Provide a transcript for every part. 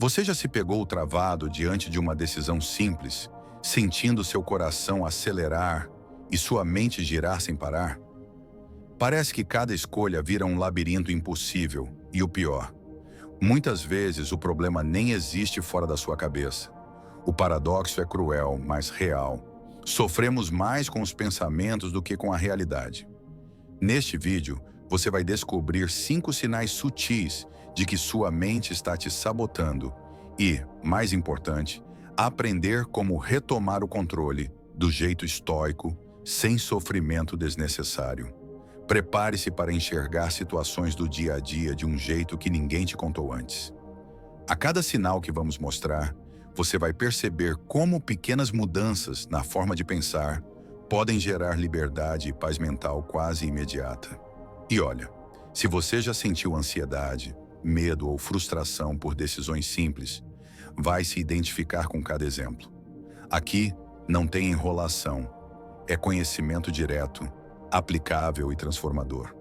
Você já se pegou travado diante de uma decisão simples, sentindo seu coração acelerar e sua mente girar sem parar? Parece que cada escolha vira um labirinto impossível, e o pior, muitas vezes o problema nem existe fora da sua cabeça. O paradoxo é cruel, mas real. Sofremos mais com os pensamentos do que com a realidade. Neste vídeo, você vai descobrir 5 sinais sutis de que sua mente está te sabotando e, mais importante, aprender como retomar o controle do jeito estoico, sem sofrimento desnecessário. Prepare-se para enxergar situações do dia a dia de um jeito que ninguém te contou antes. A cada sinal que vamos mostrar, você vai perceber como pequenas mudanças na forma de pensar podem gerar liberdade e paz mental quase imediata. E olha, se você já sentiu ansiedade, medo ou frustração por decisões simples, vai se identificar com cada exemplo. Aqui não tem enrolação, é conhecimento direto, aplicável e transformador.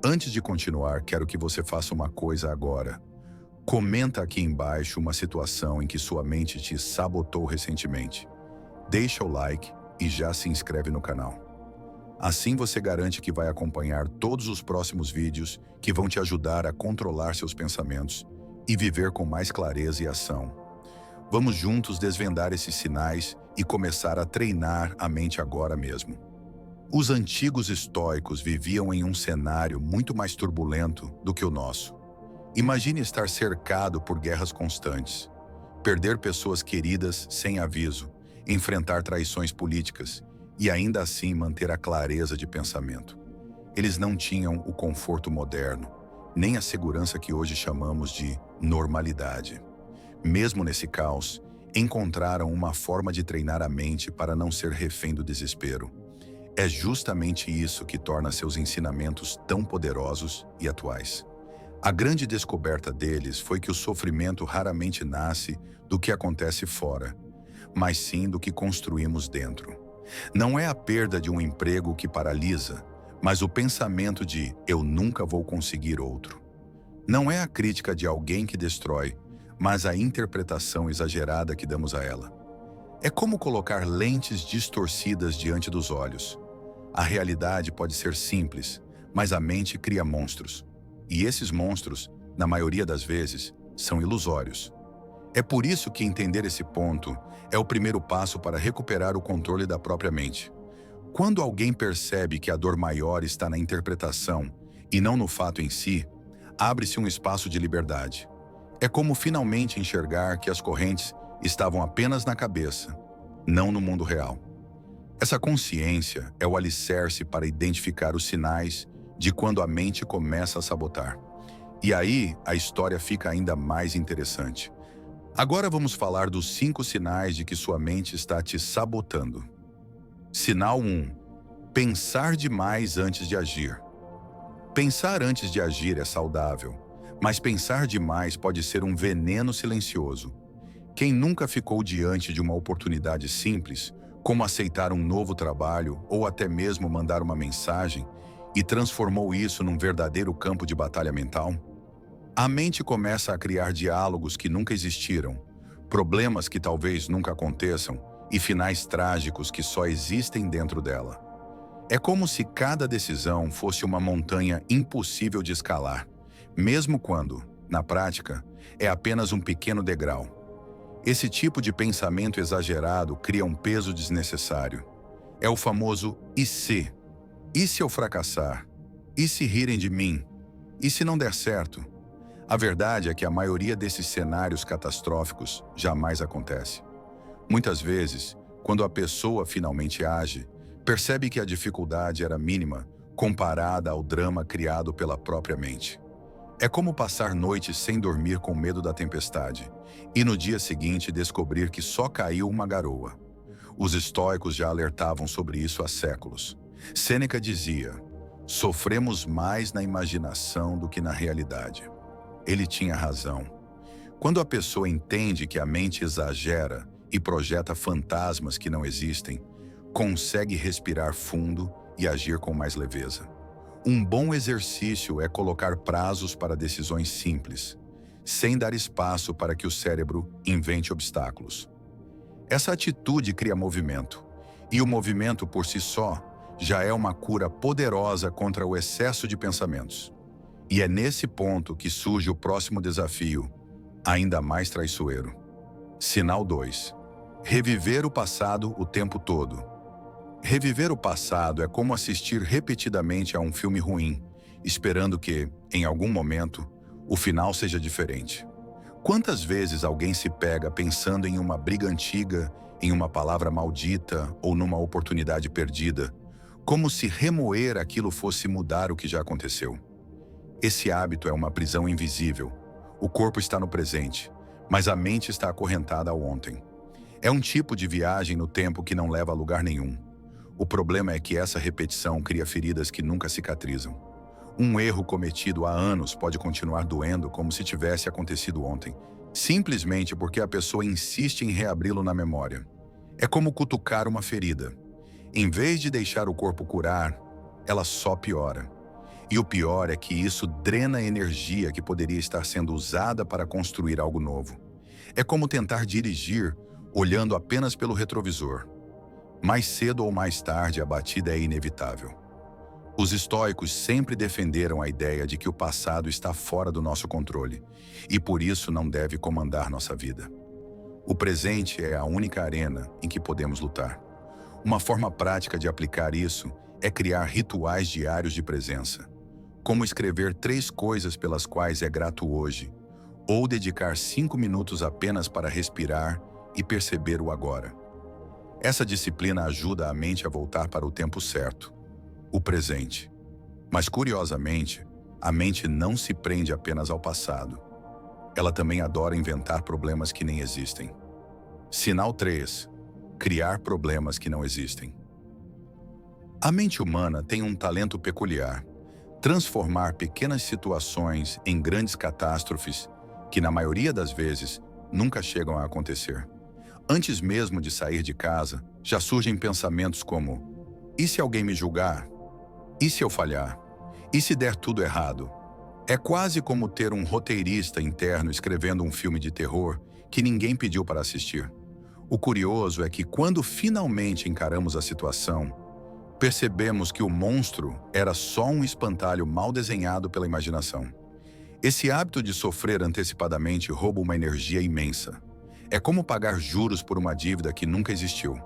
Antes de continuar, quero que você faça uma coisa agora. Comenta aqui embaixo uma situação em que sua mente te sabotou recentemente. Deixa o like e já se inscreve no canal. Assim você garante que vai acompanhar todos os próximos vídeos que vão te ajudar a controlar seus pensamentos e viver com mais clareza e ação. Vamos juntos desvendar esses sinais e começar a treinar a mente agora mesmo. Os antigos estoicos viviam em um cenário muito mais turbulento do que o nosso. Imagine estar cercado por guerras constantes, perder pessoas queridas sem aviso, enfrentar traições políticas e ainda assim manter a clareza de pensamento. Eles não tinham o conforto moderno, nem a segurança que hoje chamamos de normalidade. Mesmo nesse caos, encontraram uma forma de treinar a mente para não ser refém do desespero. É justamente isso que torna seus ensinamentos tão poderosos e atuais. A grande descoberta deles foi que o sofrimento raramente nasce do que acontece fora, mas sim do que construímos dentro. Não é a perda de um emprego que paralisa, mas o pensamento de "eu nunca vou conseguir outro". Não é a crítica de alguém que destrói, mas a interpretação exagerada que damos a ela. É como colocar lentes distorcidas diante dos olhos. A realidade pode ser simples, mas a mente cria monstros. E esses monstros, na maioria das vezes, são ilusórios. É por isso que entender esse ponto é o primeiro passo para recuperar o controle da própria mente. Quando alguém percebe que a dor maior está na interpretação e não no fato em si, abre-se um espaço de liberdade. É como finalmente enxergar que as correntes estavam apenas na cabeça, não no mundo real. Essa consciência é o alicerce para identificar os sinais de quando a mente começa a sabotar. E aí, a história fica ainda mais interessante. Agora vamos falar dos 5 sinais de que sua mente está te sabotando. Sinal 1. Pensar demais antes de agir. Pensar antes de agir é saudável, mas pensar demais pode ser um veneno silencioso. Quem nunca ficou diante de uma oportunidade simples, como aceitar um novo trabalho ou até mesmo mandar uma mensagem, e transformou isso num verdadeiro campo de batalha mental? A mente começa a criar diálogos que nunca existiram, problemas que talvez nunca aconteçam e finais trágicos que só existem dentro dela. É como se cada decisão fosse uma montanha impossível de escalar, mesmo quando, na prática, é apenas um pequeno degrau. Esse tipo de pensamento exagerado cria um peso desnecessário. É o famoso "e se?". E se eu fracassar? E se rirem de mim? E se não der certo? A verdade é que a maioria desses cenários catastróficos jamais acontece. Muitas vezes, quando a pessoa finalmente age, percebe que a dificuldade era mínima comparada ao drama criado pela própria mente. É como passar noites sem dormir com medo da tempestade e no dia seguinte descobrir que só caiu uma garoa. Os estoicos já alertavam sobre isso há séculos. Sêneca dizia: "Sofremos mais na imaginação do que na realidade". Ele tinha razão. Quando a pessoa entende que a mente exagera e projeta fantasmas que não existem, consegue respirar fundo e agir com mais leveza. Um bom exercício é colocar prazos para decisões simples. sem dar espaço para que o cérebro invente obstáculos. Essa atitude cria movimento, e o movimento por si só já é uma cura poderosa contra o excesso de pensamentos. E é nesse ponto que surge o próximo desafio, ainda mais traiçoeiro. Sinal 2. Reviver o passado o tempo todo. Reviver o passado é como assistir repetidamente a um filme ruim, esperando que, em algum momento, o final seja diferente. Quantas vezes alguém se pega pensando em uma briga antiga, em uma palavra maldita ou numa oportunidade perdida, como se remoer aquilo fosse mudar o que já aconteceu? Esse hábito é uma prisão invisível. O corpo está no presente, mas a mente está acorrentada ao ontem. É um tipo de viagem no tempo que não leva a lugar nenhum. O problema é que essa repetição cria feridas que nunca cicatrizam. Um erro cometido há anos pode continuar doendo como se tivesse acontecido ontem, simplesmente porque a pessoa insiste em reabri-lo na memória. É como cutucar uma ferida. Em vez de deixar o corpo curar, ela só piora. E o pior é que isso drena a energia que poderia estar sendo usada para construir algo novo. É como tentar dirigir olhando apenas pelo retrovisor. Mais cedo ou mais tarde, a batida é inevitável. Os estoicos sempre defenderam a ideia de que o passado está fora do nosso controle e por isso não deve comandar nossa vida. O presente é a única arena em que podemos lutar. Uma forma prática de aplicar isso é criar rituais diários de presença, como escrever 3 coisas pelas quais é grato hoje, ou dedicar 5 minutos apenas para respirar e perceber o agora. Essa disciplina ajuda a mente a voltar para o tempo certo, o presente. Mas, curiosamente, a mente não se prende apenas ao passado. Ela também adora inventar problemas que nem existem. Sinal 3. Criar problemas que não existem. A mente humana tem um talento peculiar: transformar pequenas situações em grandes catástrofes que, na maioria das vezes, nunca chegam a acontecer. Antes mesmo de sair de casa, já surgem pensamentos como: e se alguém me julgar? E se eu falhar? E se der tudo errado? É quase como ter um roteirista interno escrevendo um filme de terror que ninguém pediu para assistir. O curioso é que, quando finalmente encaramos a situação, percebemos que o monstro era só um espantalho mal desenhado pela imaginação. Esse hábito de sofrer antecipadamente rouba uma energia imensa. É como pagar juros por uma dívida que nunca existiu.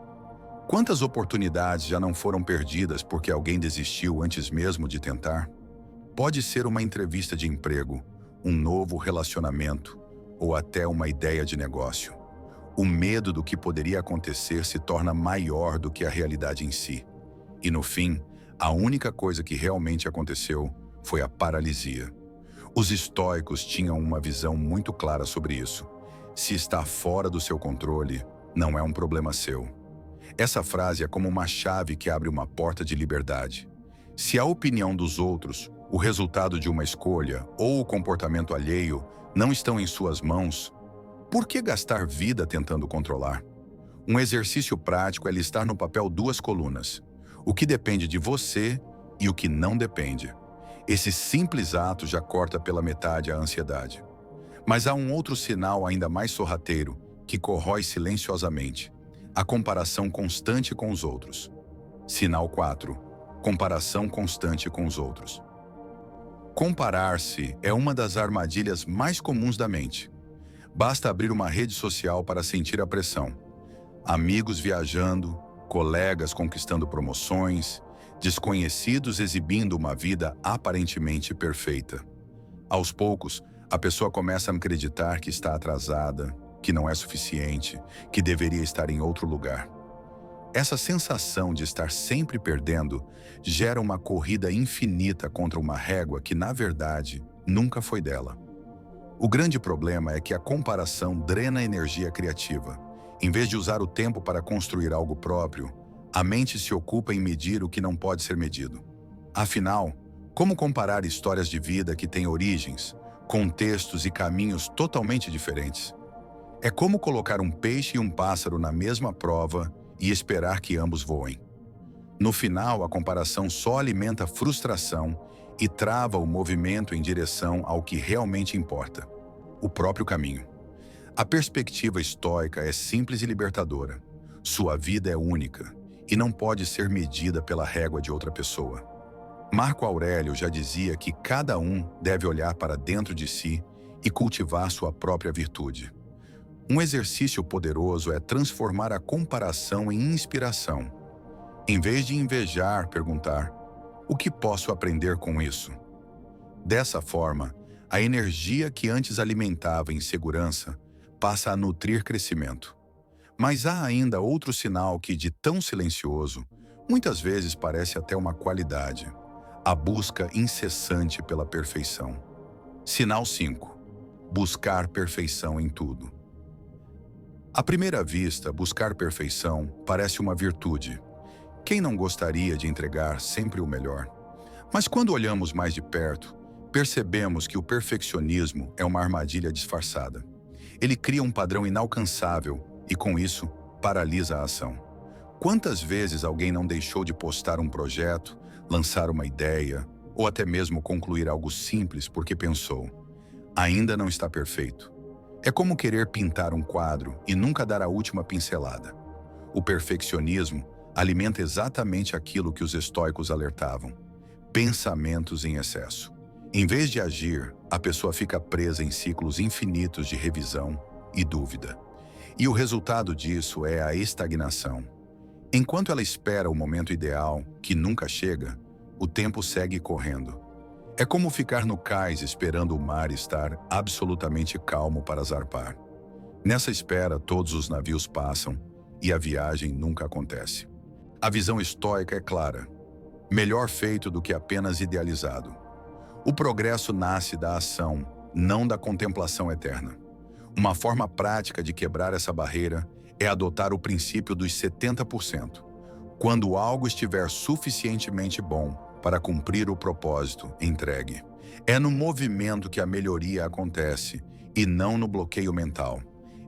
Quantas oportunidades já não foram perdidas porque alguém desistiu antes mesmo de tentar? Pode ser uma entrevista de emprego, um novo relacionamento ou até uma ideia de negócio. O medo do que poderia acontecer se torna maior do que a realidade em si. E no fim, a única coisa que realmente aconteceu foi a paralisia. Os estoicos tinham uma visão muito clara sobre isso. Se está fora do seu controle, não é um problema seu. Essa frase é como uma chave que abre uma porta de liberdade. Se a opinião dos outros, o resultado de uma escolha ou o comportamento alheio não estão em suas mãos, por que gastar vida tentando controlar? Um exercício prático é listar no papel 2 colunas: o que depende de você e o que não depende. Esse simples ato já corta pela metade a ansiedade. Mas há um outro sinal ainda mais sorrateiro que corrói silenciosamente: a comparação constante com os outros. Sinal 4. Comparação constante com os outros. Comparar-se é uma das armadilhas mais comuns da mente. Basta abrir uma rede social para sentir a pressão. Amigos viajando, colegas conquistando promoções, desconhecidos exibindo uma vida aparentemente perfeita. Aos poucos, a pessoa começa a acreditar que está atrasada, que não é suficiente, que deveria estar em outro lugar. Essa sensação de estar sempre perdendo gera uma corrida infinita contra uma régua que, na verdade, nunca foi dela. O grande problema é que a comparação drena a energia criativa. Em vez de usar o tempo para construir algo próprio, a mente se ocupa em medir o que não pode ser medido. Afinal, como comparar histórias de vida que têm origens, contextos e caminhos totalmente diferentes? É como colocar um peixe e um pássaro na mesma prova e esperar que ambos voem. No final, a comparação só alimenta a frustração e trava o movimento em direção ao que realmente importa. o próprio caminho. A perspectiva estoica é simples e libertadora. Sua vida é única e não pode ser medida pela régua de outra pessoa. Marco Aurélio já dizia que cada um deve olhar para dentro de si e cultivar sua própria virtude. Um exercício poderoso é transformar a comparação em inspiração. Em vez de invejar, perguntar: o que posso aprender com isso? Dessa forma, a energia que antes alimentava insegurança passa a nutrir crescimento. Mas há ainda outro sinal que, de tão silencioso, muitas vezes parece até uma qualidade: a busca incessante pela perfeição. Sinal 5. Buscar perfeição em tudo. À primeira vista, buscar perfeição parece uma virtude. Quem não gostaria de entregar sempre o melhor? Mas quando olhamos mais de perto, percebemos que o perfeccionismo é uma armadilha disfarçada. Ele cria um padrão inalcançável e, com isso, paralisa a ação. Quantas vezes alguém não deixou de postar um projeto, lançar uma ideia ou até mesmo concluir algo simples porque pensou: ainda não está perfeito. É como querer pintar um quadro e nunca dar a última pincelada. O perfeccionismo alimenta exatamente aquilo que os estoicos alertavam: pensamentos em excesso. Em vez de agir, a pessoa fica presa em ciclos infinitos de revisão e dúvida. E o resultado disso é a estagnação. Enquanto ela espera o momento ideal, que nunca chega, o tempo segue correndo. É como ficar no cais esperando o mar estar absolutamente calmo para zarpar. Nessa espera, todos os navios passam e a viagem nunca acontece. A visão estoica é clara: melhor feito do que apenas idealizado. O progresso nasce da ação, não da contemplação eterna. Uma forma prática de quebrar essa barreira é adotar o princípio dos 70%. Quando algo estiver suficientemente bom para cumprir o propósito, entregue. É no movimento que a melhoria acontece e não no bloqueio mental.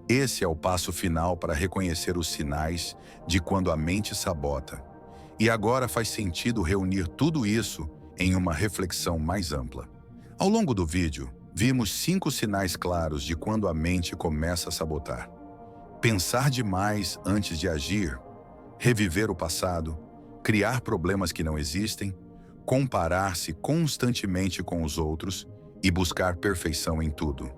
Esse é o passo final para reconhecer os sinais de quando a mente sabota. E agora faz sentido reunir tudo isso em uma reflexão mais ampla. Ao longo do vídeo, vimos 5 sinais claros de quando a mente começa a sabotar: pensar demais antes de agir, reviver o passado, criar problemas que não existem, comparar-se constantemente com os outros e buscar perfeição em tudo.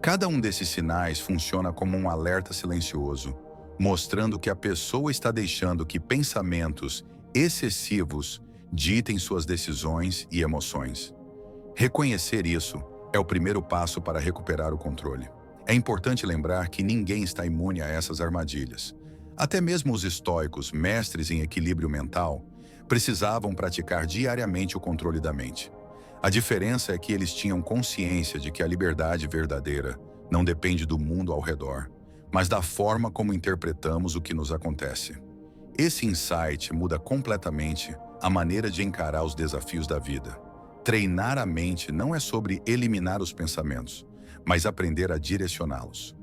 Cada um desses sinais funciona como um alerta silencioso, mostrando que a pessoa está deixando que pensamentos excessivos ditem suas decisões e emoções. Reconhecer isso é o primeiro passo para recuperar o controle. É importante lembrar que ninguém está imune a essas armadilhas. Até mesmo os estoicos, mestres em equilíbrio mental, precisavam praticar diariamente o controle da mente. A diferença é que eles tinham consciência de que a liberdade verdadeira não depende do mundo ao redor, mas da forma como interpretamos o que nos acontece. Esse insight muda completamente a maneira de encarar os desafios da vida. Treinar a mente não é sobre eliminar os pensamentos, mas aprender a direcioná-los.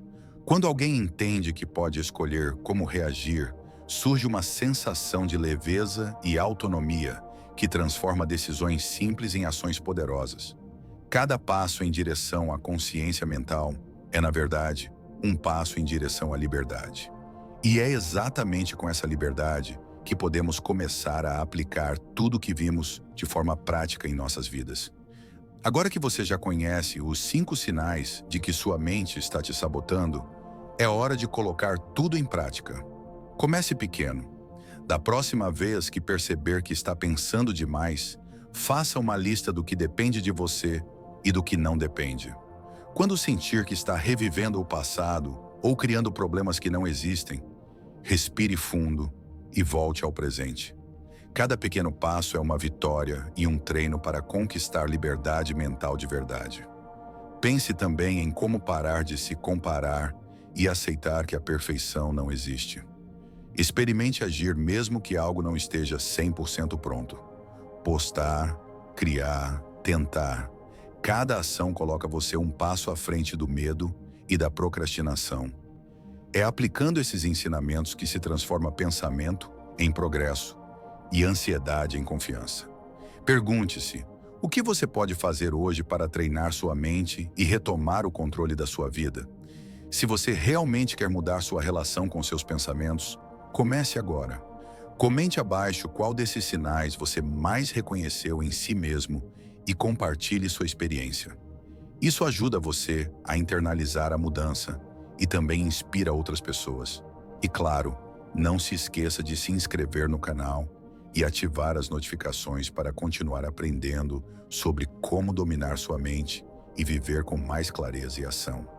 Quando alguém entende que pode escolher como reagir, surge uma sensação de leveza e autonomia que transforma decisões simples em ações poderosas. Cada passo em direção à consciência mental é, na verdade, um passo em direção à liberdade. E é exatamente com essa liberdade que podemos começar a aplicar tudo o que vimos de forma prática em nossas vidas. Agora que você já conhece os 5 sinais de que sua mente está te sabotando, é hora de colocar tudo em prática. Comece pequeno. Da próxima vez que perceber que está pensando demais, faça uma lista do que depende de você e do que não depende. Quando sentir que está revivendo o passado ou criando problemas que não existem, respire fundo e volte ao presente. Cada pequeno passo é uma vitória e um treino para conquistar liberdade mental de verdade. Pense também em como parar de se comparar e aceitar que a perfeição não existe. Experimente agir mesmo que algo não esteja 100% pronto. Postar, criar, tentar. Cada ação coloca você um passo à frente do medo e da procrastinação. É aplicando esses ensinamentos que se transforma pensamento em progresso e ansiedade em confiança. Pergunte-se: O que você pode fazer hoje para treinar sua mente e retomar o controle da sua vida? Se você realmente quer mudar sua relação com seus pensamentos, comece agora. Comente abaixo qual desses sinais você mais reconheceu em si mesmo e compartilhe sua experiência. Isso ajuda você a internalizar a mudança e também inspira outras pessoas. E claro, não se esqueça de se inscrever no canal e ativar as notificações para continuar aprendendo sobre como dominar sua mente e viver com mais clareza e ação.